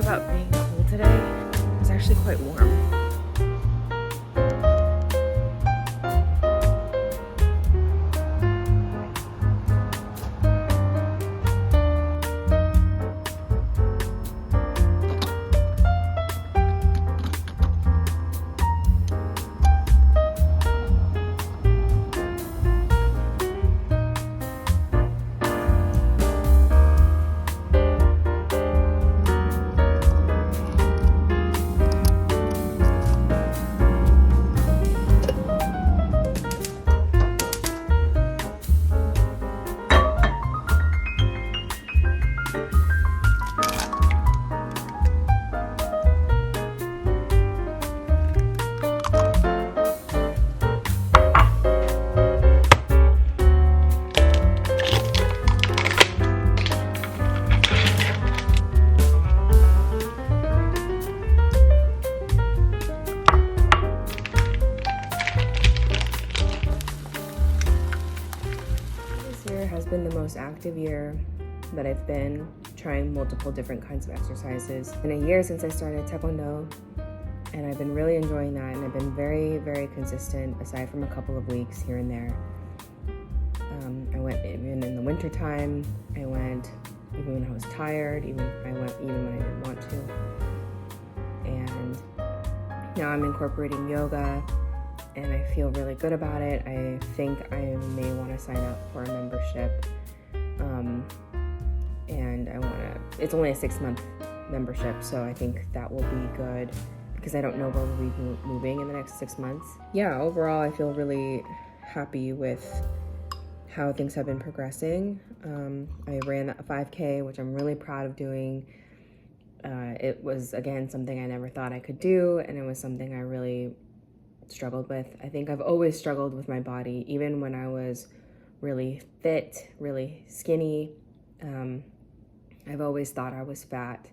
about being cold today. It was actually quite warm. Has been the most active year that I've been, trying multiple different kinds of exercises. It's been a year since I started Taekwondo, and I've been really enjoying that, and I've been very, very consistent aside from a couple of weeks here and there. I went even in the winter time. I went even when I was tired. I went even when I didn't want to. And now I'm incorporating yoga, and I feel really good about it. I think I may want to sign up for a membership. And it's only a 6-month membership, so I think that will be good because I don't know where we'll be moving in the next 6 months. Yeah, overall, I feel really happy with how things have been progressing. I ran a 5K, which I'm really proud of doing. It was, again, something I never thought I could do, and it was something I really struggled with. I think I've always struggled with my body, even when I was really fit, really skinny. I've always thought I was fat,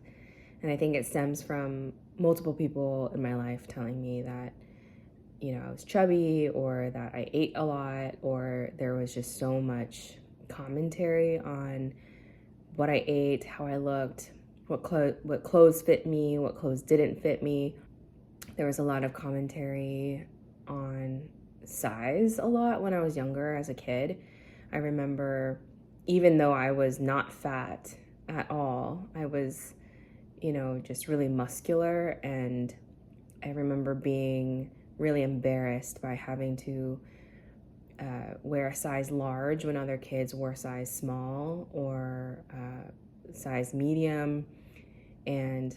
and I think it stems from multiple people in my life telling me that, I was chubby, or that I ate a lot, or there was just so much commentary on what I ate, how I looked, what clothes fit me, what clothes didn't fit me. There was a lot of commentary on size a lot when I was younger as a kid. I remember, even though I was not fat at all, I was, just really muscular, and I remember being really embarrassed by having to wear a size large when other kids wore size small or size medium. And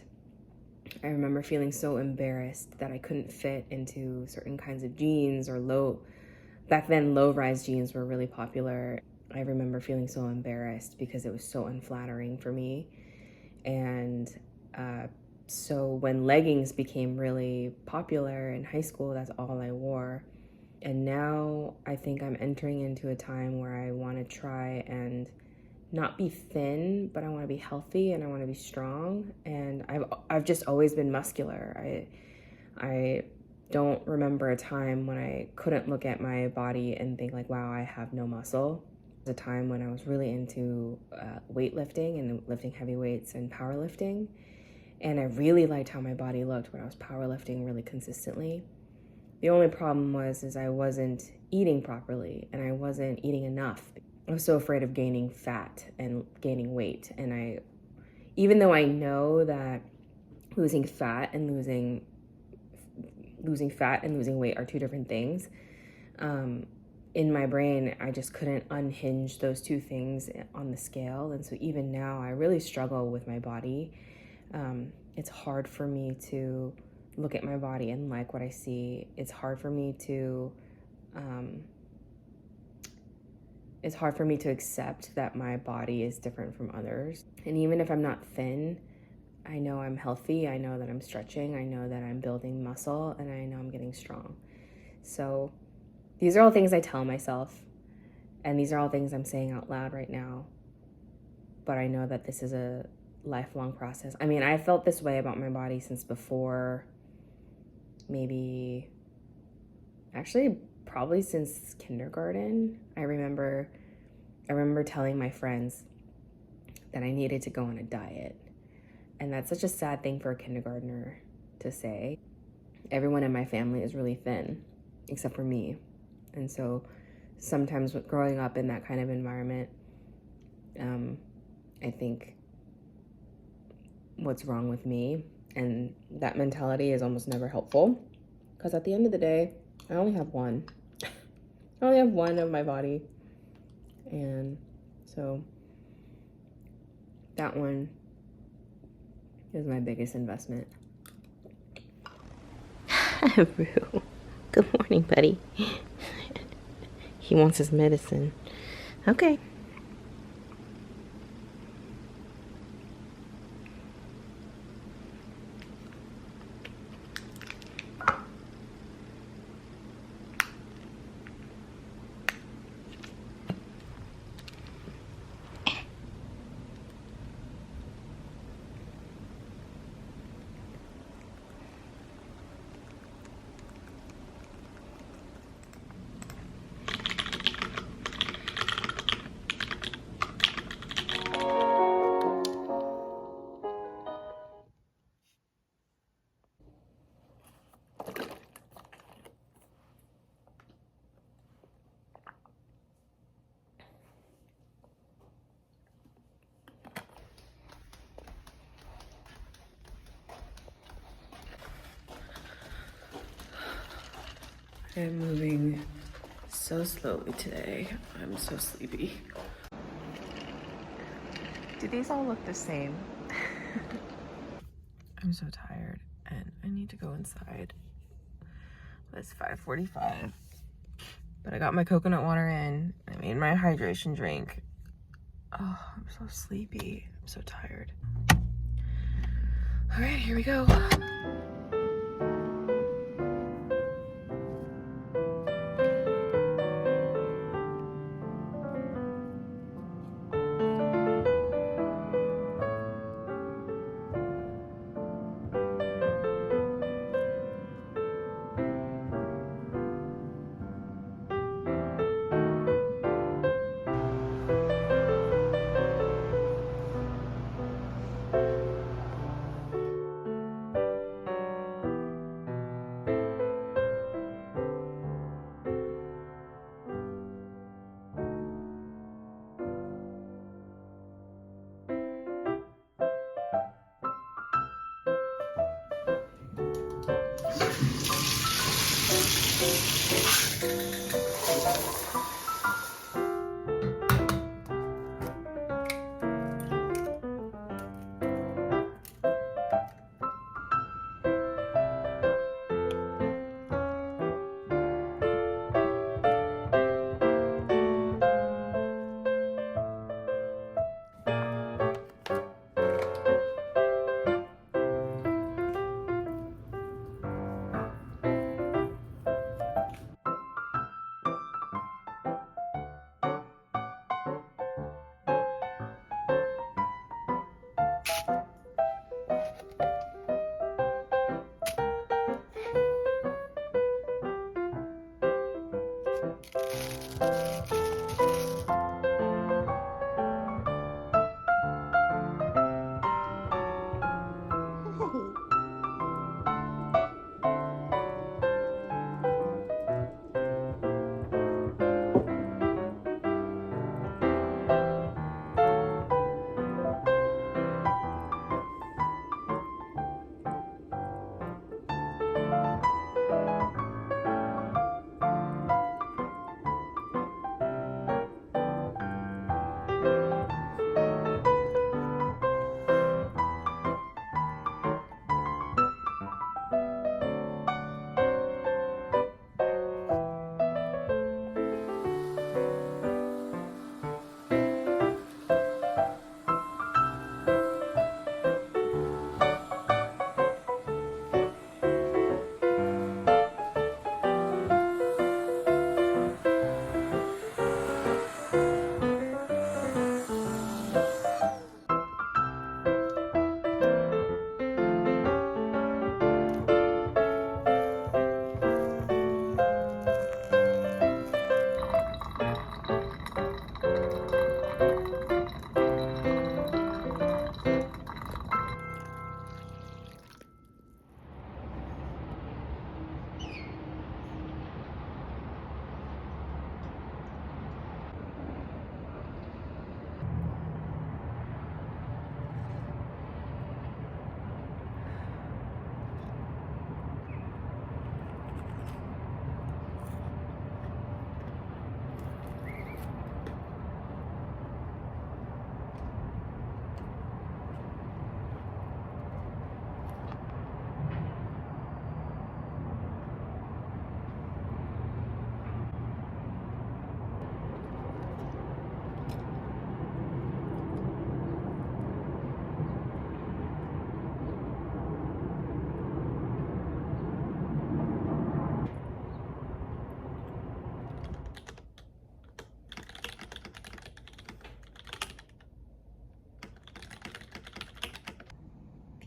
I remember feeling so embarrassed that I couldn't fit into certain kinds of jeans, or back then low-rise jeans were really popular. I remember feeling so embarrassed because it was so unflattering for me. And so when leggings became really popular in high school, that's all I wore. And now I think I'm entering into a time where I want to try and not be thin, but I want to be healthy, and I want to be strong. And I've just always been muscular. I don't remember a time when I couldn't look at my body and think like, wow, I have no muscle. There was a time when I was really into weightlifting and lifting heavy weights and powerlifting. And I really liked how my body looked when I was powerlifting really consistently. The only problem is I wasn't eating properly, and I wasn't eating enough. I was so afraid of gaining fat and gaining weight. And even though I know that losing fat and losing weight are two different things, in my brain, I just couldn't unhinge those two things on the scale. And so even now, I really struggle with my body. It's hard for me to look at my body and like what I see. It's hard for me to accept that my body is different from others. And even if I'm not thin, I know I'm healthy. I know that I'm stretching. I know that I'm building muscle, and I know I'm getting strong. So these are all things I tell myself, and these are all things I'm saying out loud right now. But I know that this is a lifelong process. I mean, I felt this way about my body since before, probably since kindergarten. I remember telling my friends that I needed to go on a diet. And that's such a sad thing for a kindergartner to say. Everyone in my family is really thin, except for me. And so sometimes growing up in that kind of environment, I think what's wrong with me, and that mentality is almost never helpful, because at the end of the day, I only have one. I only have one of my body, and so that one is my biggest investment. Rue, good morning, buddy. He wants his medicine. Okay. I'm moving so slowly today. I'm so sleepy. Do these all look the same? I'm so tired and I need to go inside. It's 5:45. But I got my coconut water in. I made my hydration drink. Oh, I'm so sleepy. I'm so tired. All right, here we go.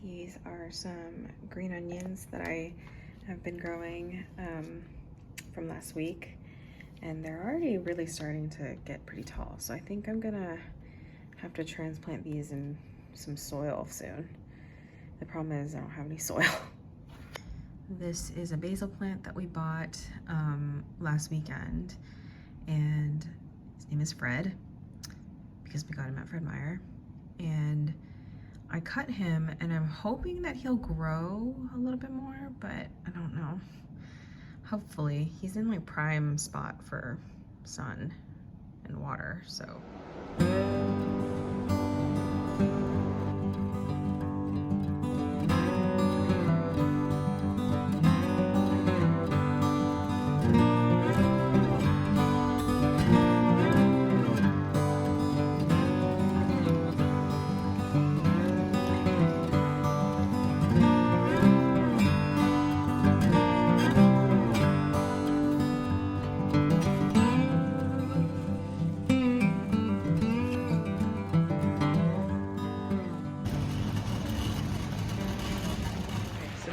These are some green onions that I have been growing from last week, and they're already really starting to get pretty tall. So I think I'm gonna have to transplant these in some soil soon. The problem is I don't have any soil. This is a basil plant that we bought last weekend, and his name is Fred because we got him at Fred Meyer. And I cut him, and I'm hoping that he'll grow a little bit more, but I don't know. Hopefully. He's in my prime spot for sun and water, so.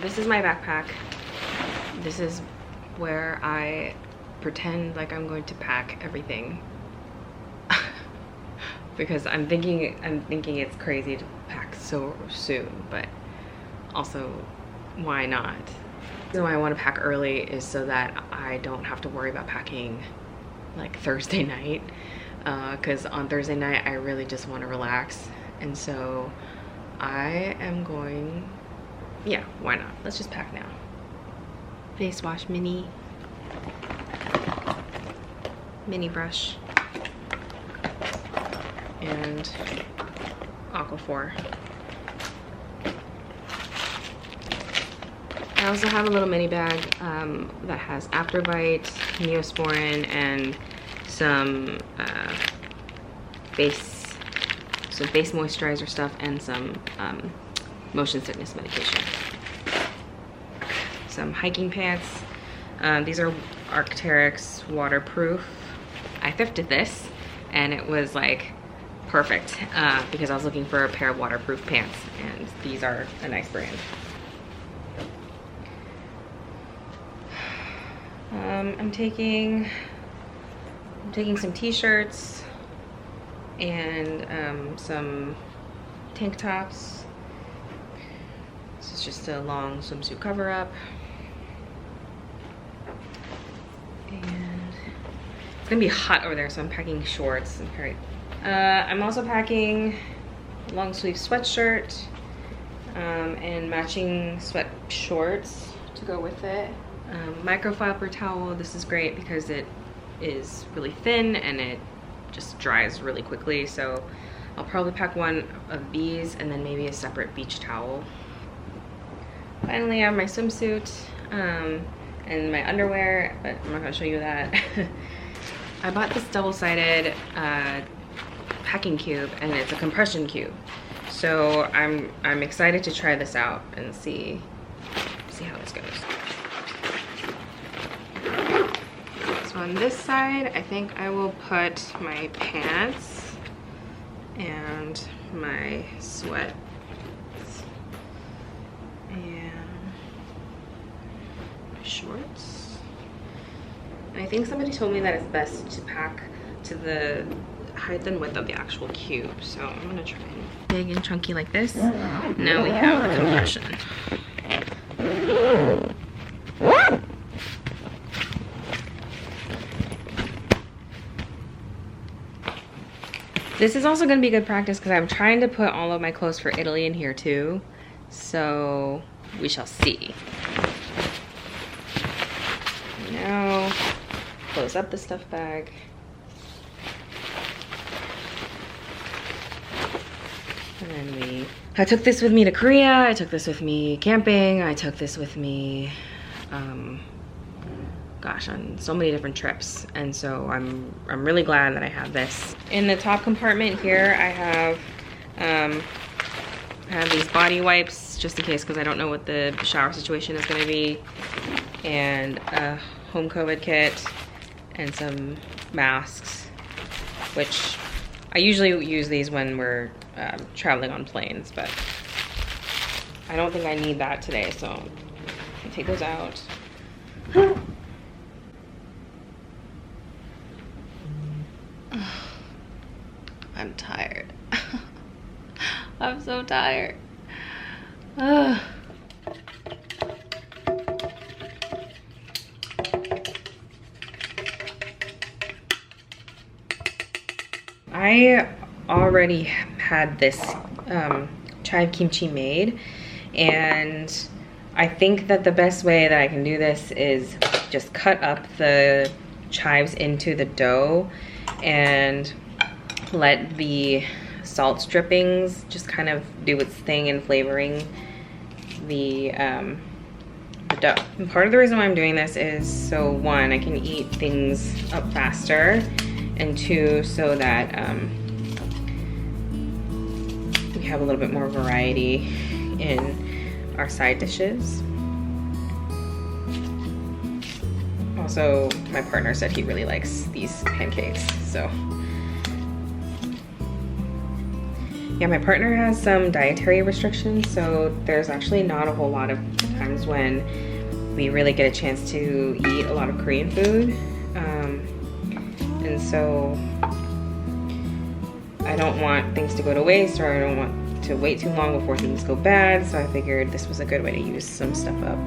This is my backpack. This is where I pretend like I'm going to pack everything because I'm thinking it's crazy to pack so soon, but also why not? The reason why I want to pack early is so that I don't have to worry about packing like Thursday night, because on Thursday night I really just want to relax, and so I am going. Yeah, why not? Let's just pack now. Face wash mini brush and Aquaphor. I also have a little mini bag that has Afterbite, Neosporin, and some face moisturizer stuff, and some motion sickness medication. Some hiking pants. These are Arc'teryx waterproof. I thrifted this and it was like perfect because I was looking for a pair of waterproof pants, and these are a nice brand. I'm taking some t-shirts and some tank tops. This is just a long swimsuit cover-up. And it's gonna be hot over there, so I'm packing shorts. I'm also packing a long sleeve sweatshirt and matching sweat shorts to go with it. Microfiber towel. This is great because it is really thin and it just dries really quickly, so I'll probably pack one of these and then maybe a separate beach towel. Finally, I have my swimsuit and my underwear, but I'm not gonna show you that. I bought this double-sided packing cube, and it's a compression cube. So I'm excited to try this out and see how this goes. So on this side, I think I will put my pants and my sweat and my shorts. And I think somebody told me that it's best to pack to the height and width of the actual cube. So I'm gonna try and big and chunky like this. Now we have the compression. This is also gonna be good practice because I'm trying to put all of my clothes for Italy in here too. So we shall see. Now, close up the stuff bag. And then I took this with me to Korea, I took this with me camping, I took this with me, gosh, on so many different trips. And so I'm really glad that I have this. In the top compartment here, I have these body wipes just in case, because I don't know what the shower situation is going to be, and a home COVID kit and some masks, which I usually use these when we're traveling on planes, but I don't think I need that today, so I'll take those out. I'm tired. I'm so tired. I already had this chive kimchi made, and I think that the best way that I can do this is just cut up the chives into the dough and let the salt drippings just kind of do its thing in flavoring the dough. And part of the reason why I'm doing this is so one, I can eat things up faster, and two, so that we have a little bit more variety in our side dishes. Also, my partner said he really likes these pancakes, so. Yeah, my partner has some dietary restrictions, so there's actually not a whole lot of times when we really get a chance to eat a lot of Korean food. And so I don't want things to go to waste, or I don't want to wait too long before things go bad, so I figured this was a good way to use some stuff up.